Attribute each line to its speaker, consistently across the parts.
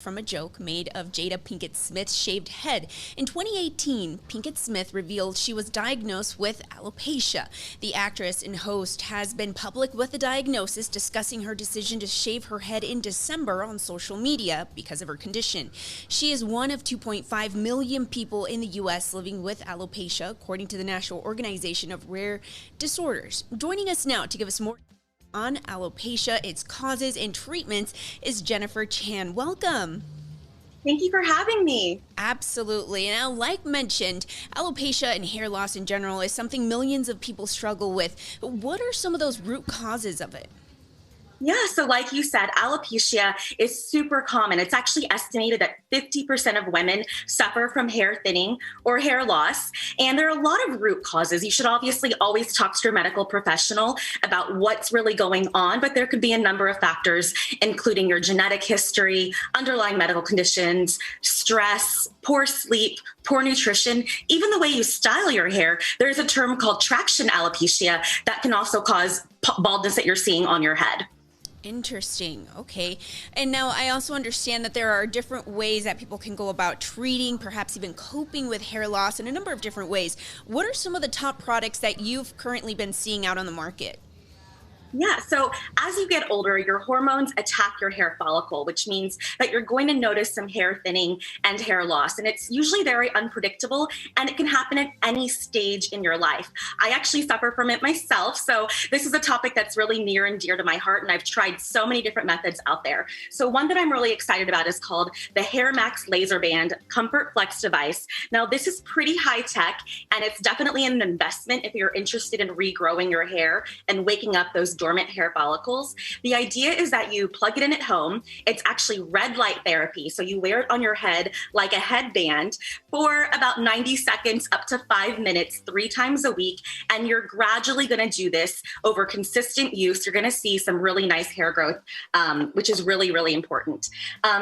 Speaker 1: from a joke made of Jada Pinkett Smith's shaved head. In 2018, Pinkett Smith revealed she was diagnosed with alopecia. The actress and host has been public with the diagnosis, discussing her decision to shave her head in December on social media because of her condition. She is one of 2.5 million people in the U.S. living with alopecia, according to the National Organization of Rare Disorders. Joining us now to give us more on alopecia, its causes and treatments, is Jennifer Chan. Welcome.
Speaker 2: Thank you for having me.
Speaker 1: Absolutely. Now, like mentioned, alopecia and hair loss in general is something millions of people struggle with. But what are some of those root causes of it?
Speaker 2: Yeah, so like you said, alopecia is super common. It's actually estimated that 50% of women suffer from hair thinning or hair loss. And there are a lot of root causes. You should obviously always talk to your medical professional about what's really going on, but there could be a number of factors, including your genetic history, underlying medical conditions, stress, poor sleep, poor nutrition, even the way you style your hair. There's a term called traction alopecia that can also cause baldness that you're seeing on your head.
Speaker 1: Interesting. Okay. And now I also understand that there are different ways that people can go about treating, perhaps even coping with hair loss in a number of different ways. What are some of the top products that you've currently been seeing out on the market?
Speaker 2: Yeah, so as you get older, your hormones attack your hair follicle, which means that you're going to notice some hair thinning and hair loss. And it's usually very unpredictable, and it can happen at any stage in your life. I actually suffer from it myself. So this is a topic that's really near and dear to my heart, and I've tried so many different methods out there. So one that I'm really excited about is called the Hair Max Laser Band Comfort Flex device. Now, this is pretty high tech, and it's definitely an investment if you're interested in regrowing your hair and waking up those dormant hair follicles. The idea is that you plug it in at home. It's actually red light therapy. So you wear it on your head like a headband for about 90 seconds up to 5 minutes, 3 times a week. And you're gradually going to do this over consistent use. You're going to see some really nice hair growth, which is really, really important.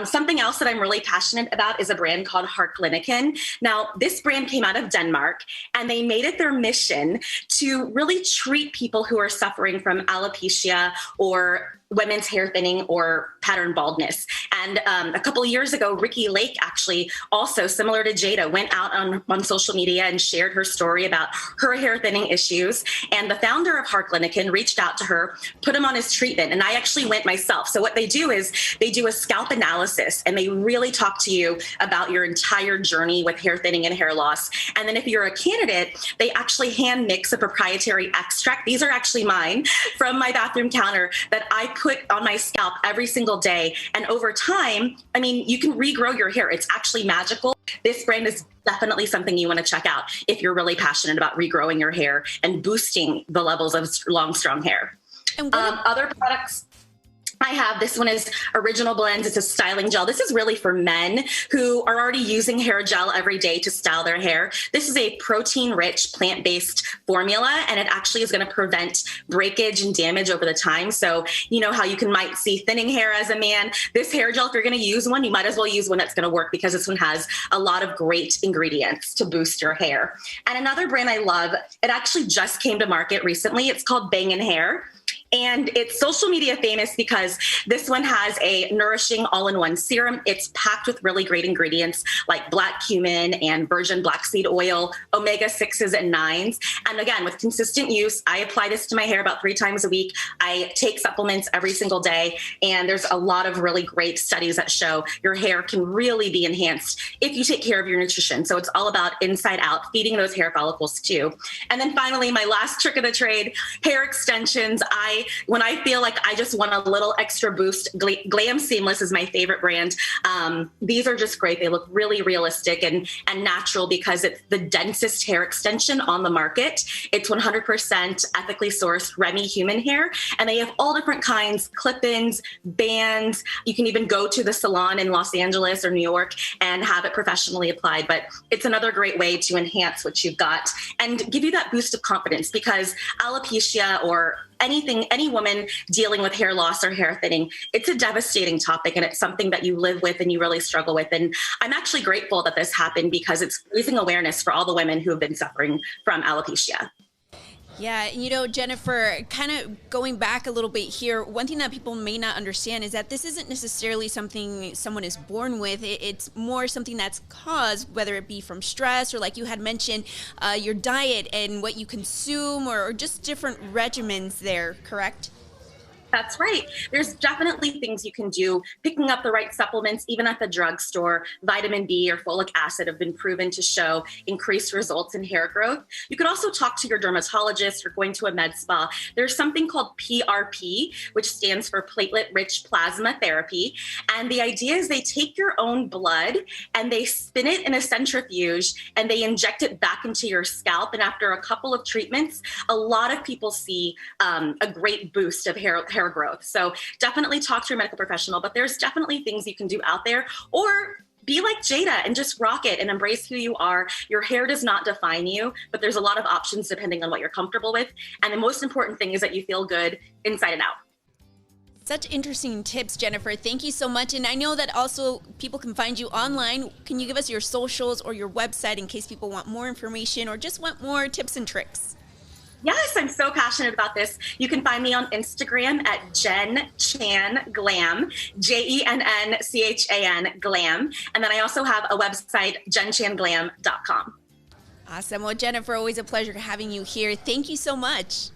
Speaker 2: Something else that I'm really passionate about is a brand called Harkliniken. Now, this brand came out of Denmark, and they made it their mission to really treat people who are suffering from alopecia or women's hair thinning or pattern baldness. And a couple of years ago, Ricky Lake actually, also similar to Jada, went out on social media and shared her story about her hair thinning issues. And the founder of Harkliniken reached out to her, put him on his treatment. And I actually went myself. So what they do is they do a scalp analysis, and they really talk to you about your entire journey with hair thinning and hair loss. And then if you're a candidate, they actually hand mix a proprietary extract. These are actually mine from my bathroom counter that I put on my scalp every single day. And over time, I mean, you can regrow your hair. It's actually magical. This brand is definitely something you want to check out if you're really passionate about regrowing your hair and boosting the levels of long, strong hair.
Speaker 1: And
Speaker 2: other products I have, this one is Original Blends. It's a styling gel. This is really for men who are already using hair gel every day to style their hair. This is a protein-rich, plant-based formula, and it actually is going to prevent breakage and damage over the time. So you know how you might see thinning hair as a man. This hair gel, if you're going to use one, you might as well use one that's going to work, because this one has a lot of great ingredients to boost your hair. And another brand I love, it actually just came to market recently. It's called Bangin Hair. And it's social media famous because this one has a nourishing all-in-one serum. It's packed with really great ingredients like black cumin and virgin black seed oil, omega-6s and 9s. And again, with consistent use, I apply this to my hair about 3 times a week. I take supplements every single day. And there's a lot of really great studies that show your hair can really be enhanced if you take care of your nutrition. So it's all about inside out, feeding those hair follicles too. And then finally, my last trick of the trade, hair extensions. When I feel like I just want a little extra boost, Glam Seamless is my favorite brand. These are just great. They look really realistic and natural because it's the densest hair extension on the market. It's 100% ethically sourced Remy human hair, and they have all different kinds, clip-ins, bands. You can even go to the salon in Los Angeles or New York and have it professionally applied. But it's another great way to enhance what you've got and give you that boost of confidence, because alopecia or any woman dealing with hair loss or hair thinning, it's a devastating topic, and it's something that you live with and you really struggle with. And I'm actually grateful that this happened, because it's raising awareness for all the women who have been suffering from alopecia.
Speaker 1: Yeah, and Jennifer, kind of going back a little bit here, one thing that people may not understand is that this isn't necessarily something someone is born with. It's more something that's caused, whether it be from stress or, like you had mentioned, your diet and what you consume, or just different regimens there, correct?
Speaker 2: That's right. There's definitely things you can do. Picking up the right supplements, even at the drugstore, vitamin B or folic acid have been proven to show increased results in hair growth. You could also talk to your dermatologist or going to a med spa. There's something called PRP, which stands for platelet-rich plasma therapy. And the idea is they take your own blood and they spin it in a centrifuge and they inject it back into your scalp. And after a couple of treatments, a lot of people see a great boost of hair growth. So definitely talk to your medical professional, but there's definitely things you can do out there, or be like Jada and just rock it and embrace who you are. Your hair does not define you, but there's a lot of options depending on what you're comfortable with. And the most important thing is that you feel good inside and out.
Speaker 1: Such interesting tips, Jennifer. Thank you so much. And I know that also people can find you online. Can you give us your socials or your website in case people want more information or just want more tips and tricks?
Speaker 2: Yes, I'm so passionate about this. You can find me on Instagram at Jen Chan Glam, JENNCHAN Glam. And then I also have a website, jenchanglam.com.
Speaker 1: Awesome. Well, Jennifer, always a pleasure having you here. Thank you so much.